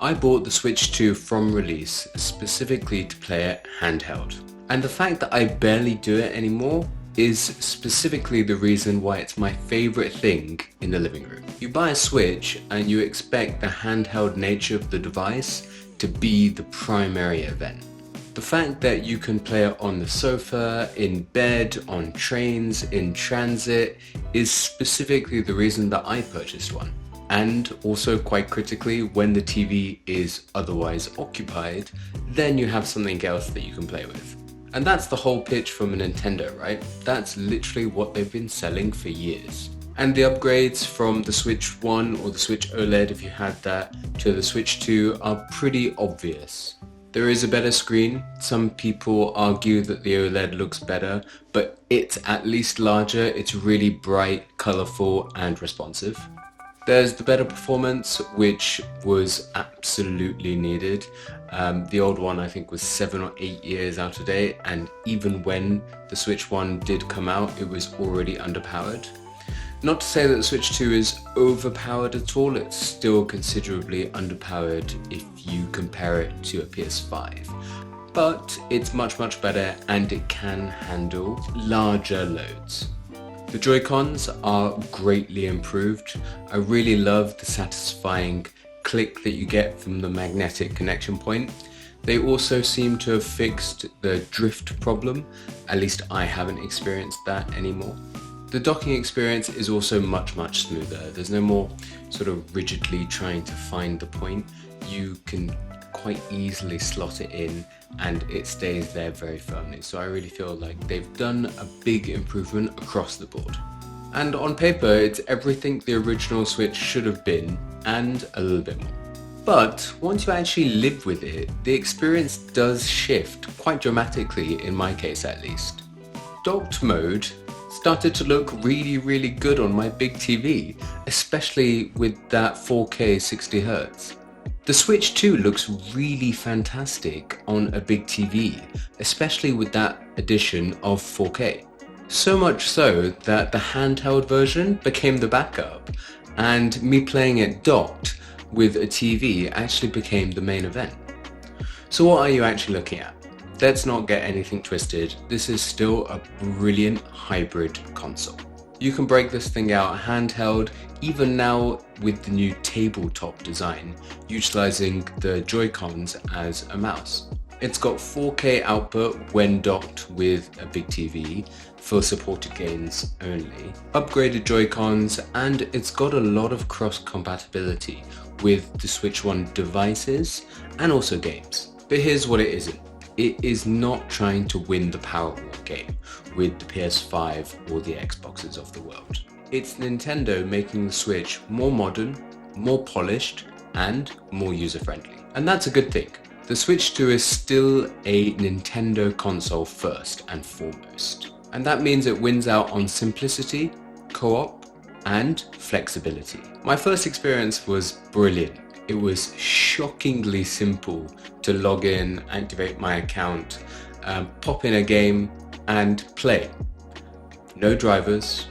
I bought the Switch 2 from release specifically to play it handheld. And the fact that I barely do it anymore is specifically the reason why it's my favorite thing in the living room. You buy a Switch and you expect the handheld nature of the device to be the primary event. The fact that you can play it on the sofa, in bed, on trains, in transit is specifically the reason that I purchased one. And also quite critically, when the TV is otherwise occupied, then you have something else that you can play with. And that's the whole pitch from a Nintendo, right? That's literally what they've been selling for years. And the upgrades from the Switch 1 or the Switch OLED, if you had that, to the Switch 2 are pretty obvious. There is a better screen. Some people argue that the OLED looks better, but it's at least larger, it's really bright, colorful, and responsive. There's the better performance, which was absolutely needed. The old one I think was 7 or 8 years out of date, and even when the Switch 1 did come out, it was already underpowered. Not to say that the Switch 2 is overpowered at all, it's still considerably underpowered if you compare it to a PS5. But it's much better and it can handle larger loads. The Joy-Cons are greatly improved. I really love the satisfying click that you get from the magnetic connection point. They also seem to have fixed the drift problem, at least I haven't experienced that anymore. The docking experience is also much smoother. There's no more sort of rigidly trying to find the point. You can quite easily slot it in and it stays there very firmly. So I really feel like they've done a big improvement across the board. And on paper, it's everything the original Switch should have been and a little bit more. But once you actually live with it, the experience does shift quite dramatically, in my case at least. Docked mode started to look really good on my big TV, especially with that 4K 60Hz. The Switch 2 looks really fantastic on a big TV, especially with that addition of 4K. So much so that the handheld version became the backup, and me playing it docked with a TV actually became the main event. So what are you actually looking at? Let's not get anything twisted, this is still a brilliant hybrid console. You can break this thing out handheld, even now with the new tabletop design, utilizing the Joy-Cons as a mouse. It's got 4K output when docked with a big TV for supported games only, upgraded Joy-Cons, and it's got a lot of cross-compatibility with the Switch 1 devices and also games. But here's what it isn't. It is not trying to win the Power War game with the PS5 or the Xboxes of the world. It's Nintendo making the Switch more modern, more polished, and more user-friendly. And that's a good thing. The Switch 2 is still a Nintendo console first and foremost. And that means it wins out on simplicity, co-op, and flexibility. My first experience was brilliant. It was shockingly simple to log in, activate my account, pop in a game, and play. No drivers,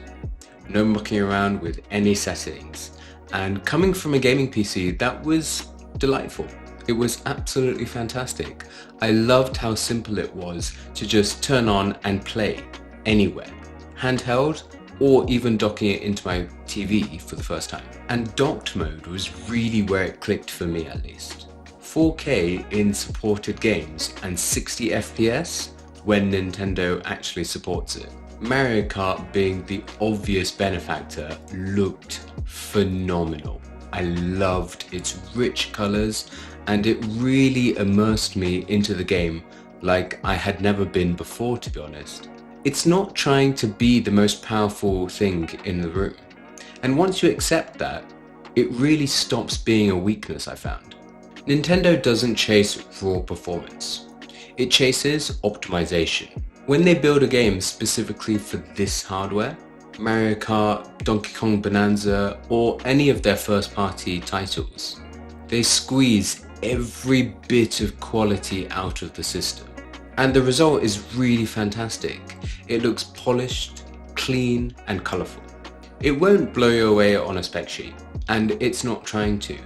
no mucking around with any settings. And coming from a gaming PC, that was delightful. It was absolutely fantastic. I loved how simple it was to just turn on and play anywhere, handheld, or even docking it into my TV for the first time. And docked mode was really where it clicked for me at least. 4K in supported games and 60 FPS when Nintendo actually supports it. Mario Kart being the obvious benefactor looked phenomenal. I loved its rich colors and it really immersed me into the game like I had never been before, to be honest. It's not trying to be the most powerful thing in the room. And once you accept that, it really stops being a weakness, I found. Nintendo doesn't chase raw performance. It chases optimization. When they build a game specifically for this hardware, Mario Kart, Donkey Kong Bonanza, or any of their first-party titles, they squeeze every bit of quality out of the system. And the result is really fantastic. It looks polished, clean, and colorful. It won't blow you away on a spec sheet, and it's not trying to,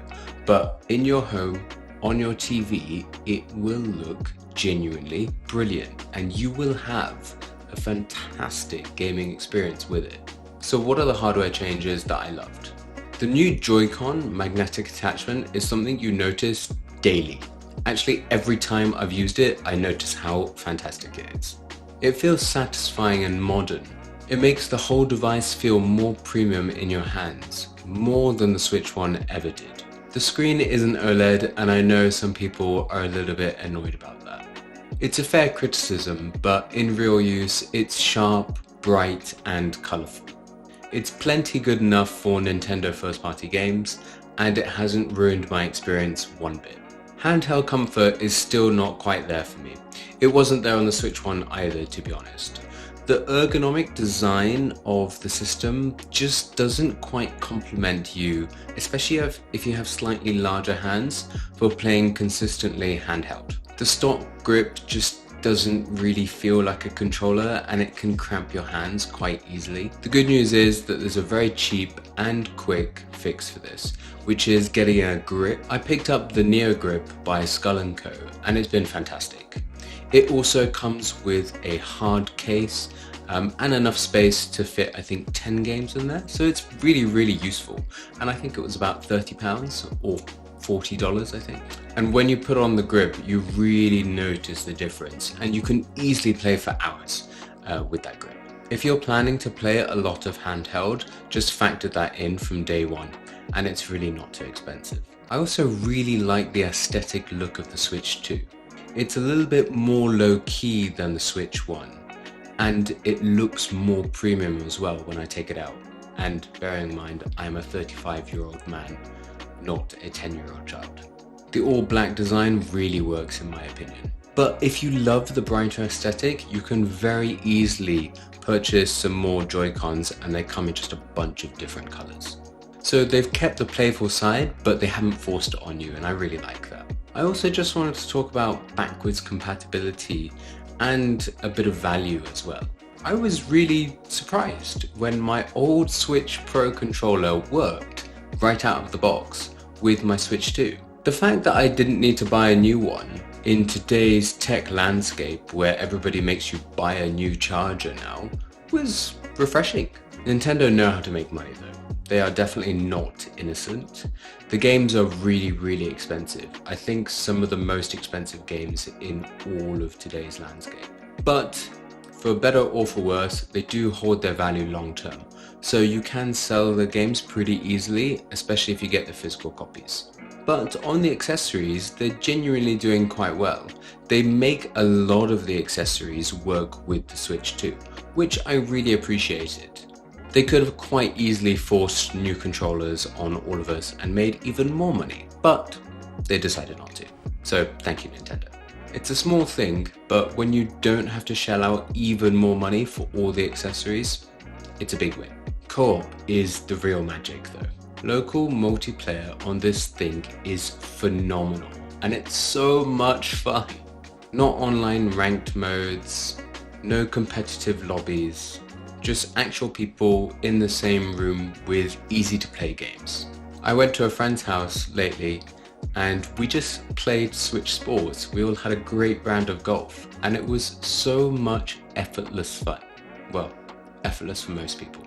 but in your home, on your TV, it will look genuinely brilliant and you will have a fantastic gaming experience with it. So what are the hardware changes that I loved? The new Joy-Con magnetic attachment is something you notice daily. Actually, every time I've used it, I notice how fantastic it is. It feels satisfying and modern. It makes the whole device feel more premium in your hands, more than the Switch One ever did. The screen isn't OLED, and I know some people are a little bit annoyed about that. It's a fair criticism, but in real use, it's sharp, bright, and colourful. It's plenty good enough for Nintendo first-party games, and it hasn't ruined my experience one bit. Handheld comfort is still not quite there for me. It wasn't there on the Switch One either, to be honest. The ergonomic design of the system just doesn't quite complement you, especially if you have slightly larger hands for playing consistently handheld. The stock grip just doesn't really feel like a controller and it can cramp your hands quite easily. The good news is that there's a very cheap and quick fix for this, which is getting a grip. I picked up the Neo Grip by Skull & Co and it's been fantastic. It also comes with a hard case and enough space to fit, I think, 10 games in there. So it's really, really useful. And I think it was about £30 or $40, I think. And when you put on the grip, you really notice the difference and you can easily play for hours with that grip. If you're planning to play a lot of handheld, just factor that in from day one and it's really not too expensive. I also really like the aesthetic look of the Switch 2. It's a little bit more low-key than the Switch One, and it looks more premium as well when I take it out. And bearing in mind, I'm a 35-year-old man, not a 10-year-old child. The all-black design really works in my opinion. But if you love the brighter aesthetic, you can very easily purchase some more Joy-Cons and they come in just a bunch of different colors. So they've kept the playful side, but they haven't forced it on you, and I really like that. I also just wanted to talk about backwards compatibility and a bit of value as well. I was really surprised when my old Switch Pro controller worked right out of the box with my Switch 2. The fact that I didn't need to buy a new one in today's tech landscape where everybody makes you buy a new charger now was refreshing. Nintendo know how to make money though. They are definitely not innocent. The games are really, really expensive. I think some of the most expensive games in all of today's landscape. But for better or for worse, they do hold their value long term. So you can sell the games pretty easily, especially if you get the physical copies. But on the accessories, they're genuinely doing quite well. They make a lot of the accessories work with the Switch 2, which I really appreciated. They could have quite easily forced new controllers on all of us and made even more money, but they decided not to. So thank you, Nintendo. It's a small thing, but when you don't have to shell out even more money for all the accessories, it's a big win. Co-op is the real magic though. Local multiplayer on this thing is phenomenal and it's so much fun. Not online ranked modes, no competitive lobbies, just actual people in the same room with easy to play games. I went to a friend's house lately and we just played Switch Sports. We all had a great round of golf and it was so much effortless fun. Well, effortless for most people.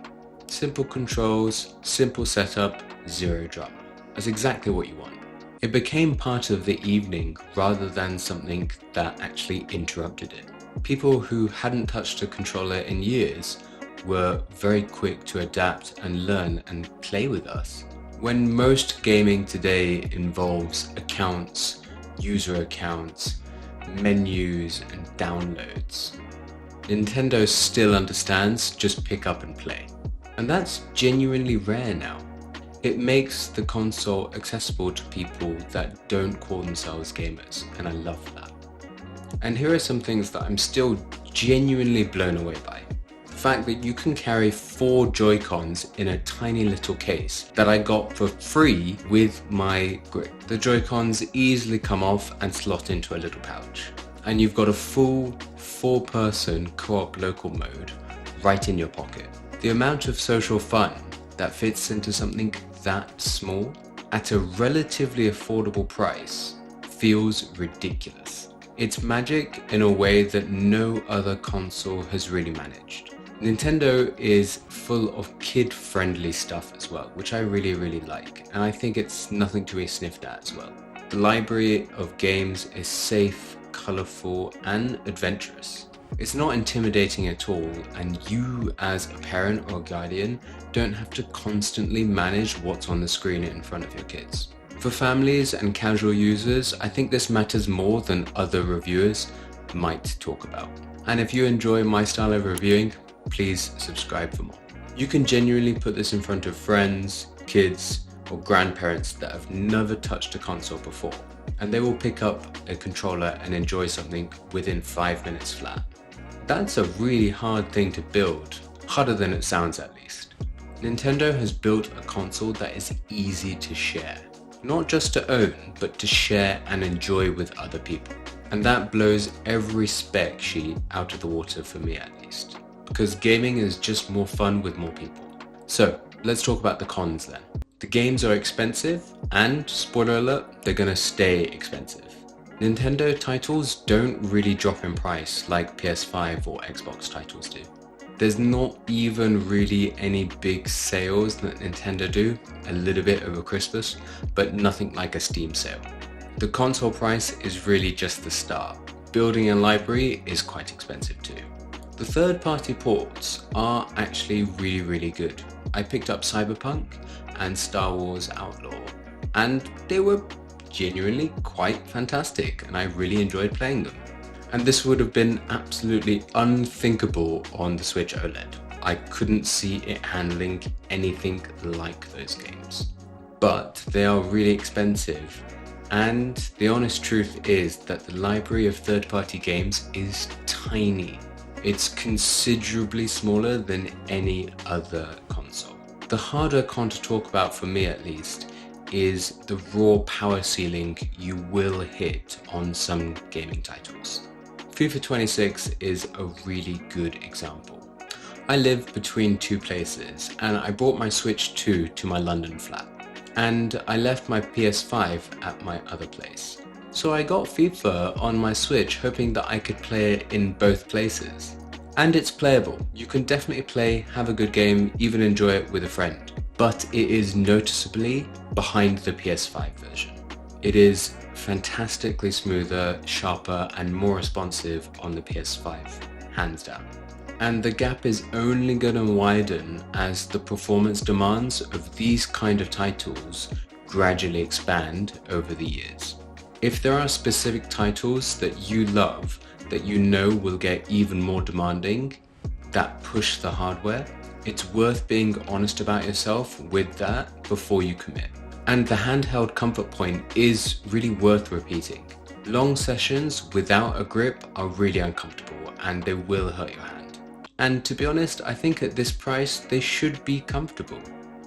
Simple controls, simple setup, zero drama. That's exactly what you want. It became part of the evening rather than something that actually interrupted it. People who hadn't touched a controller in years were very quick to adapt and learn and play with us. When most gaming today involves accounts, user accounts, menus and downloads, Nintendo still understands just pick up and play. And that's genuinely rare now. It makes the console accessible to people that don't call themselves gamers, and I love that. And here are some things that I'm still genuinely blown away by. The fact that you can carry 4 Joy-Cons in a tiny little case that I got for free with my grip. The Joy-Cons easily come off and slot into a little pouch. And you've got a full 4-person co-op local mode right in your pocket. The amount of social fun that fits into something that small at a relatively affordable price feels ridiculous. It's magic in a way that no other console has really managed. Nintendo is full of kid-friendly stuff as well, which I really like, and I think it's nothing to be sniffed at as well. The library of games is safe, colourful, and adventurous. It's not intimidating at all, and you as a parent or guardian don't have to constantly manage what's on the screen in front of your kids. For families and casual users, I think this matters more than other reviewers might talk about. And if you enjoy my style of reviewing, please subscribe for more. You can genuinely put this in front of friends, kids, or grandparents that have never touched a console before, and they will pick up a controller and enjoy something within 5 minutes flat. That's a really hard thing to build, harder than it sounds at least. Nintendo has built a console that is easy to share, not just to own, but to share and enjoy with other people. And that blows every spec sheet out of the water for me at least, because gaming is just more fun with more people. So let's talk about the cons then. The games are expensive, and spoiler alert, they're gonna stay expensive. Nintendo titles don't really drop in price like PS5 or Xbox titles do. There's not even really any big sales that Nintendo do, a little bit over Christmas, but nothing like a Steam sale. The console price is really just the start. Building a library is quite expensive too. The third-party ports are actually really good. I picked up Cyberpunk and Star Wars Outlaw, and they were genuinely quite fantastic, and I really enjoyed playing them. And this would have been absolutely unthinkable on the Switch OLED. I couldn't see it handling anything like those games. But they are really expensive, and the honest truth is that the library of third-party games is tiny. It's considerably smaller than any other console. The harder con to talk about, for me at least, is the raw power ceiling you will hit on some gaming titles. FIFA 26 is a really good example. I live between two places, and I brought my Switch 2 to my London flat, and I left my PS5 at my other place. So I got FIFA on my Switch hoping that I could play it in both places. And it's playable. You can definitely play, have a good game, even enjoy it with a friend. But it is noticeably behind the PS5 version. It is fantastically smoother, sharper, and more responsive on the PS5, hands down. And the gap is only going to widen as the performance demands of these kind of titles gradually expand over the years. If there are specific titles that you love that you know will get even more demanding, that push the hardware, it's worth being honest about yourself with that before you commit. And the handheld comfort point is really worth repeating. Long sessions without a grip are really uncomfortable and they will hurt your hand. And to be honest, I think at this price they should be comfortable.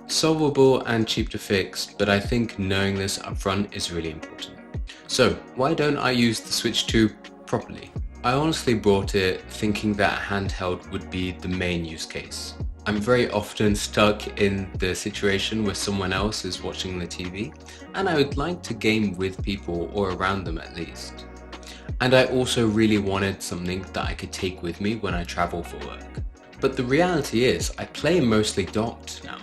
Solvable and cheap to fix, but I think knowing this upfront is really important. So why don't I use the Switch 2 properly? I honestly bought it thinking that handheld would be the main use case. I'm very often stuck in the situation where someone else is watching the TV, and I would like to game with people or around them at least. And I also really wanted something that I could take with me when I travel for work. But the reality is, I play mostly docked now,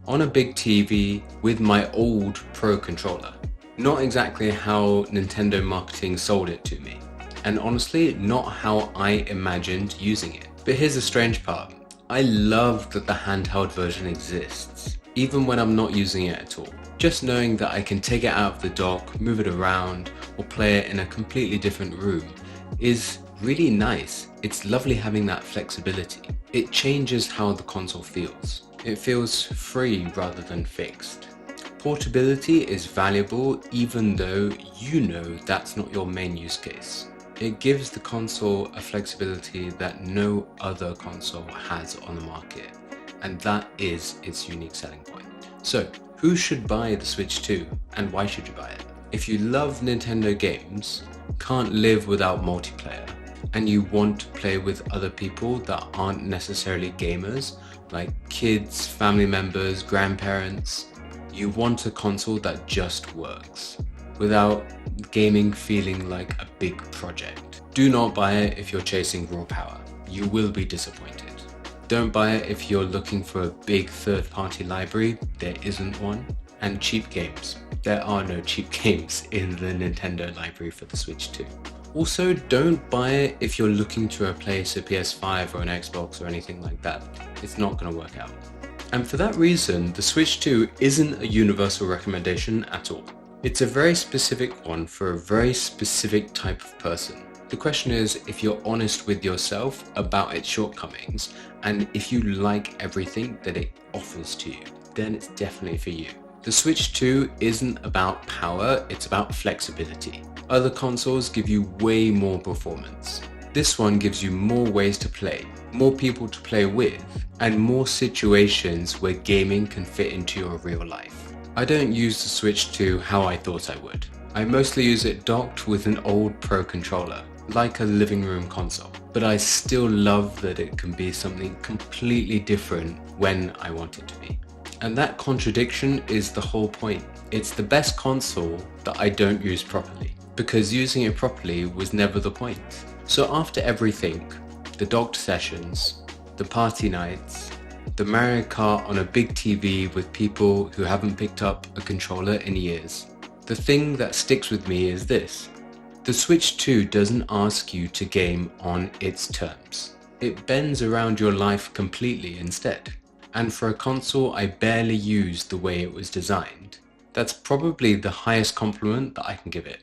on a big TV with my old Pro controller. Not exactly how Nintendo marketing sold it to me, and honestly, not how I imagined using it. But here's the strange part. I love that the handheld version exists, even when I'm not using it at all. Just knowing that I can take it out of the dock, move it around, or play it in a completely different room is really nice. It's lovely having that flexibility. It changes how the console feels. It feels free rather than fixed. Portability is valuable even though you know that's not your main use case. It gives the console a flexibility that no other console has on the market, and that is its unique selling point. So, who should buy the Switch 2 and why should you buy it? If you love Nintendo games, can't live without multiplayer, and you want to play with other people that aren't necessarily gamers, like kids, family members, grandparents, You want a console that just works, without gaming feeling like a big project. Do not buy it if you're chasing raw power. You will be disappointed. Don't buy it if you're looking for a big third-party library. There isn't one. And cheap games. There are no cheap games in the Nintendo library for the Switch 2. Also, don't buy it if you're looking to replace a PS5 or an Xbox or anything like that. It's not going to work out. And for that reason, the Switch 2 isn't a universal recommendation at all. It's a very specific one for a very specific type of person. The question is if you're honest with yourself about its shortcomings, and if you like everything that it offers to you, then it's definitely for you. The Switch 2 isn't about power, it's about flexibility. Other consoles give you way more performance. This one gives you more ways to play, more people to play with, and more situations where gaming can fit into your real life. I don't use the Switch 2 how I thought I would. I mostly use it docked with an old Pro controller, like a living room console. But I still love that it can be something completely different when I want it to be. And that contradiction is the whole point. It's the best console that I don't use properly, because using it properly was never the point. So after everything, the docked sessions, the party nights, the Mario Kart on a big TV with people who haven't picked up a controller in years, the thing that sticks with me is this. The Switch 2 doesn't ask you to game on its terms. It bends around your life completely instead. And for a console I barely use the way it was designed, that's probably the highest compliment that I can give it.